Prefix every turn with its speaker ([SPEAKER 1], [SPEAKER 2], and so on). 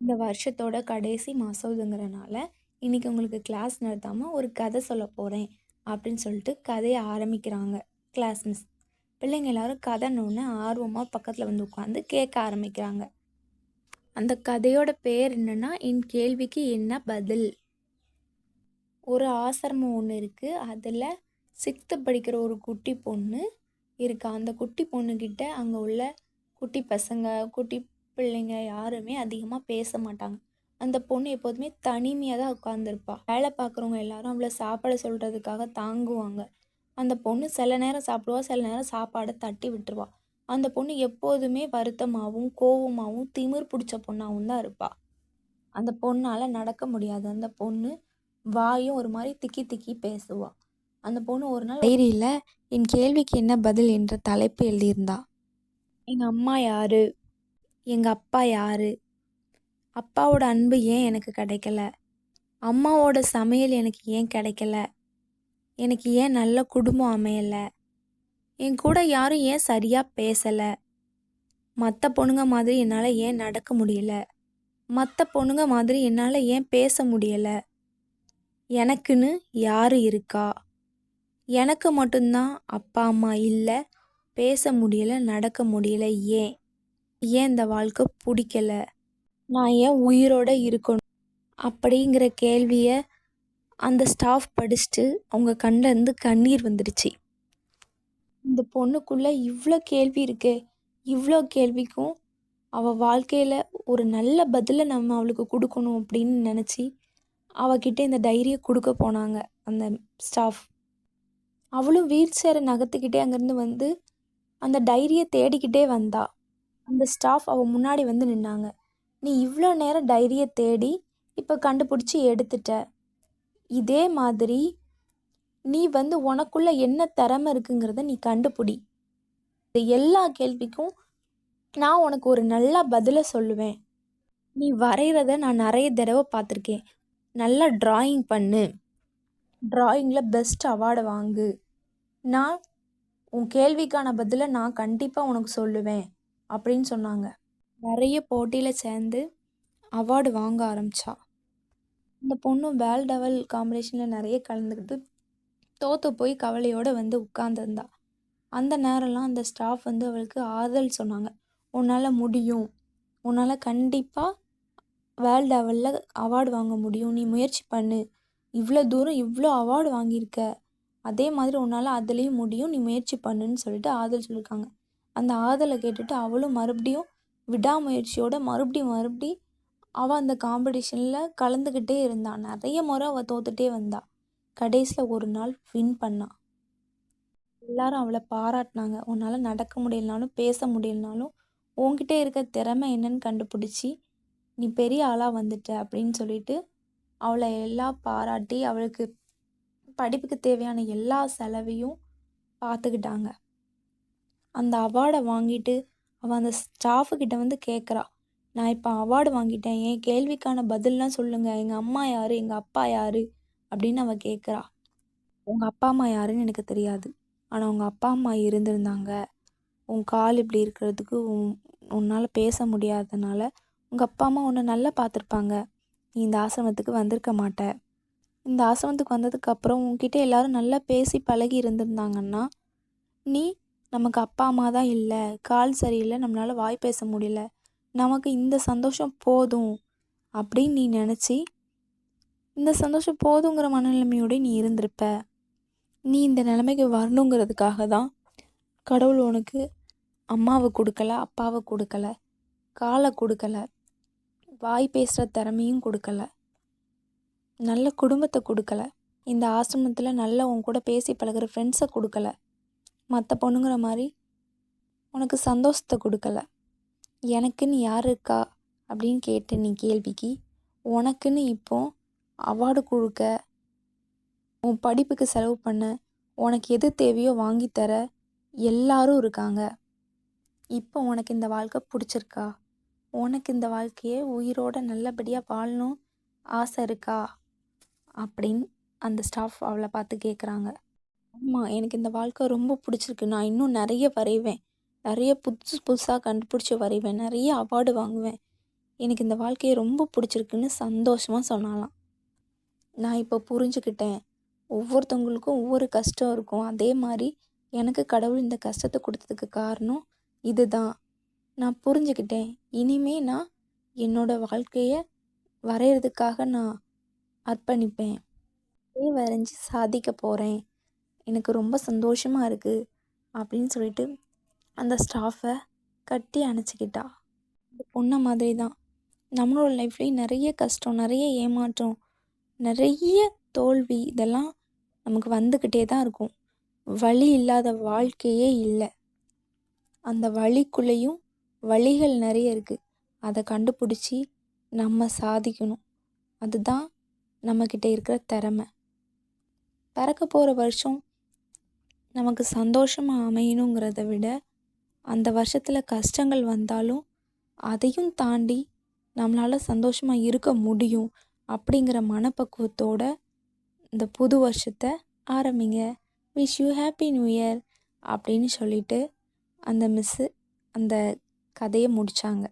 [SPEAKER 1] இந்த வருஷத்தோட கடைசி மாதங்கிறனால இன்னைக்கு உங்களுக்கு கிளாஸ் நடத்தாமல் ஒரு கதை சொல்ல போகிறேன் அப்படின்னு சொல்லிட்டு கதையை ஆரம்பிக்கிறாங்க கிளாஸ் மிஸ். பிள்ளைங்க எல்லாரும் கதைன்னொன்னே ஆர்வமாக பக்கத்தில் வந்து உட்காந்து கேட்க ஆரம்பிக்கிறாங்க. அந்த கதையோட பேர் என்னன்னா, என் கேள்விக்கு என்ன பதில். ஒரு ஆசிரமம் ஒன்று இருக்குது. அதில் சிக்ஸ்த்து படிக்கிற ஒரு குட்டி பொண்ணு இருக்கா. அந்த குட்டி பொண்ணுக்கிட்ட அங்கே உள்ள குட்டி பசங்க குட்டி பிள்ளைங்க யாருமே அதிகமாக பேச மாட்டாங்க. அந்த பொண்ணு எப்போதுமே தனிமையாக தான் உட்காந்துருப்பா. வேலை பார்க்குறவங்க எல்லாரும் அவளை சாப்பாடு சொல்கிறதுக்காக தாங்குவாங்க. அந்த பொண்ணு சில நேரம் சாப்பிடுவா, சில நேரம் சாப்பாடை தட்டி விட்டுருவா. அந்த பொண்ணு எப்போதுமே வருத்தமாகவும் கோவமாகவும் திமிர் பிடிச்ச பொண்ணாகவும் தான் இருப்பாள். அந்த பொண்ணால் நடக்க முடியாது. அந்த பொண்ணு வாயும் ஒரு மாதிரி திக்கி திக்கி பேசுவா. அந்த பொண்ணு ஒரு நாள் டைரியில் என் கேள்விக்கு என்ன பதில் என்ற தலைப்பு எழுதியிருந்தா. எங்கள் அம்மா யாரு, எங்கள் அப்பா யாரு, அப்பாவோட அன்பு ஏன் எனக்கு கிடைக்கல, அம்மாவோட சமையல் எனக்கு ஏன் கிடைக்கல, எனக்கு ஏன் நல்ல குடும்பம் அமையலை, என் கூட யாரும் ஏன் சரியாக பேசலை, மற்ற பொண்ணுங்க மாதிரி என்னால் ஏன் நடக்க முடியல, மற்ற பொண்ணுங்க மாதிரி என்னால் ஏன் பேச முடியலை, எனக்குன்னு யார் இருக்கா, எனக்கு மட்டும்தான் அப்பா அம்மா இல்லை, பேச முடியலை, நடக்க முடியலை, ஏன் ஏன் இந்த வாழ்க்கை பிடிக்கல, நான் ஏன் உயிரோடு இருக்கணும் அப்படிங்கிற கேள்வியை அந்த ஸ்டாஃப் படிச்சுட்டு அவங்க கண்ணிலேருந்து கண்ணீர் வந்துடுச்சு. இந்த பொண்ணுக்குள்ளே இவ்வளோ கேள்வி இருக்கே, இவ்வளோ கேள்விக்கும் அவள் வாழ்க்கையில் ஒரு நல்ல பதிலை நம்ம அவளுக்கு கொடுக்கணும் அப்படின்னு நினச்சி அவகிட்ட இந்த டைரியை கொடுக்க போனாங்க அந்த ஸ்டாஃப். அவளும் வீல் சேரை நகர்த்திக்கிட்டே அங்கேருந்து வந்து அந்த டைரியை தேடிக்கிட்டே வந்தா. அந்த ஸ்டாஃப் அவள் முன்னாடி வந்து நின்னாங்க. நீ இவ்வளோ நேரம் டைரியை தேடி இப்போ கண்டுபிடிச்சி எடுத்துட்ட. இதே மாதிரி நீ வந்து உனக்குள்ள என்ன திறமை இருக்குங்கிறத நீ கண்டுபிடி. எல்லா கேள்விக்கும் நான் உனக்கு ஒரு நல்ல பதிலை சொல்லுவேன். நீ வரைகிறத நான் நிறைய தடவை பார்த்துருக்கேன். நல்லா ட்ராயிங் பண்ணு, ட்ராயிங்கில் பெஸ்ட் அவார்டு வாங்கு, நான் உன் கேள்விக்கான பதிலை நான் கண்டிப்பாக உனக்கு சொல்லுவேன் அப்படின்னு சொன்னாங்க. நிறைய போட்டியில் சேர்ந்து அவார்டு வாங்க ஆரம்பித்தா. இந்த பொண்ணு வேர்ல்ட் லெவல் காம்படிஷனில் நிறைய கலந்துக்கிட்டு தோற்று போய் கவலையோடு வந்து உட்காந்துருந்தா. அந்த நேரம்லாம் அந்த ஸ்டாஃப் வந்து அவளுக்கு ஆறுதல் சொன்னாங்க. உன்னால் முடியும், உன்னால் கண்டிப்பாக வேர்ல்ட் லெவலில் அவார்டு வாங்க முடியும், நீ முயற்சி பண்ணு, இவ்வளோ தூரம் இவ்வளோ அவார்டு வாங்கியிருக்க, அதே மாதிரி உன்னால் அதுலேயும் முடியும், நீ முயற்சி பண்ணுன்னு சொல்லிட்டு ஆறுதல் சொல்லியிருக்காங்க. அந்த ஆறுதலை கேட்டுட்டு அவளும் மறுபடியும் விடாமுயற்சியோட மறுபடியும் அவள் அந்த காம்படிஷனில் கலந்துக்கிட்டே இருந்தாள். நிறைய முறை அவள் தோத்துட்டே வந்தாள். கடைசியில் ஒரு நாள் வின் பண்ணாள். எல்லாரும் அவளை பாராட்டினாங்க. உன்னால் நடக்க முடியலனாலும் பேச முடியலனாலும் உன்கிட்ட இருக்க திறமை என்னன்னு கண்டுபிடிச்சி நீ பெரிய ஆளாக வந்துட்ட அப்படின்னு சொல்லிட்டு அவளை எல்லாம் பாராட்டி அவளுக்கு படிப்புக்கு தேவையான எல்லா செலவையும் பார்த்துக்கிட்டாங்க. அந்த அவார்டை வாங்கிட்டு அவள் அந்த ஸ்டாஃபுக்கிட்ட வந்து கேட்குறா, நான் இப்போ அவார்டு வாங்கிட்டேன், என் கேள்விக்கான பதில்லாம் சொல்லுங்கள், எங்கள் அம்மா யார், எங்கள் அப்பா யார் அப்படின்னு அவள் கேட்குறா. உங்கள் அப்பா அம்மா யாருன்னு எனக்கு தெரியாது, ஆனால் உங்கள் அப்பா அம்மா இருந்திருந்தாங்க, உன் கால் இப்படி இருக்கிறதுக்கு உன்னால் பேச முடியாதனால உங்கள் அப்பா அம்மா உன்னை நல்லா பார்த்துருப்பாங்க, நீ இந்த ஆசிரமத்துக்கு வந்திருக்க மாட்ட, இந்த ஆசிரமத்துக்கு வந்ததுக்கப்புறம் உன்கிட்ட எல்லாரும் நல்லா பேசி பழகி இருந்திருந்தாங்கன்னா நீ நமக்கு அப்பா அம்மா தான் இல்லை, கால் சரியில்லை, நம்மளால் வாய் பேச முடியல, நமக்கு இந்த சந்தோஷம் போதும் அப்படின்னு நீ நினச்சி இந்த சந்தோஷம் போதுங்கிற மனநிலைமையோடு நீ இருந்திருப்ப. நீ இந்த நிலைமைக்கு வரணுங்கிறதுக்காக தான் கடவுள் உனக்கு அம்மாவை கொடுக்கல, அப்பாவை கொடுக்கல, காலை கொடுக்கல, வாய் பேசுகிற திறமையும் கொடுக்கல, நல்ல குடும்பத்தை கொடுக்கல, இந்த ஆசிரமத்தில் நல்ல உன் கூட பேசி பழகிற ஃப்ரெண்ட்ஸை கொடுக்கல, மற்ற பொண்ணுங்கிற மாதிரி உனக்கு சந்தோஷத்தை கொடுக்கல. எனக்குன்னு யார் இருக்கா அப்படின்னு கேட்ட நீ கேள்விக்கு உனக்குன்னு இப்போ அவார்டு கொடுக்க, உன் படிப்புக்கு செலவு பண்ண, உனக்கு எது தேவையோ வாங்கித்தர எல்லாரும் இருக்காங்க. இப்போ உனக்கு இந்த வாழ்க்கை பிடிச்சிருக்கா, உனக்கு இந்த வாழ்க்கையை உயிரோட நல்லபடியாக வாழணும் ஆசை இருக்கா அப்படின்னு அந்த ஸ்டாஃப் அவளை பார்த்து கேட்குறாங்க. ஆமாம், எனக்கு இந்த வாழ்க்கை ரொம்ப பிடிச்சிருக்கு, நான் இன்னும் நிறைய வரைவேன், நிறைய புதுசாக கண்டுபிடிச்சி வரைவேன், நிறைய அவார்டு வாங்குவேன், எனக்கு இந்த வாழ்க்கையை ரொம்ப பிடிச்சிருக்குன்னு சந்தோஷமாக சொன்னாலாம். நான் இப்போ புரிஞ்சுக்கிட்டேன். ஒவ்வொருத்தவங்களுக்கும் ஒவ்வொரு கஷ்டம் இருக்கும். அதே மாதிரி எனக்கு கடவுள் இந்த கஷ்டத்தை கொடுத்ததுக்கு காரணம் இதுதான். நான் புரிஞ்சுக்கிட்டேன். இனிமே நான் என்னோட வாழ்க்கையை வரைகிறதுக்காக நான் அர்ப்பணிப்பேன். வரைஞ்சி சாதிக்க போகிறேன். எனக்கு ரொம்ப சந்தோஷமாக இருக்குது அப்படின்னு சொல்லிட்டு அந்த ஸ்டாஃபை கட்டி அணைச்சிக்கிட்டா. இந்த பொண்ணை மாதிரி தான் நம்மளோட லைஃப்லேயும் நிறைய கஷ்டம், நிறைய ஏமாற்றம், நிறைய தோல்வி இதெல்லாம் நமக்கு வந்துக்கிட்டே தான் இருக்கும். வலி இல்லாத வாழ்க்கையே இல்லை. அந்த வலிக்குள்ளேயும் வழிகள் நிறைய இருக்குது. அதை கண்டுபிடிச்சி நம்ம சாதிக்கணும். அதுதான் நம்மக்கிட்ட இருக்கிற திறமை. பிறக்க போகிற வருஷம் நமக்கு சந்தோஷமாக அமையணுங்கிறத விட அந்த வருஷத்தில் கஷ்டங்கள் வந்தாலும் அதையும் தாண்டி நம்மளால் சந்தோஷமாக இருக்க முடியும் அப்படிங்கிற மனப்பக்குவத்தோட இந்த புது வருஷத்தை ஆரம்பிங்க. Wish you happy new year அப்படின்னு சொல்லிட்டு அந்த மிஸ்ஸு அந்த கதையை முடித்தாங்க.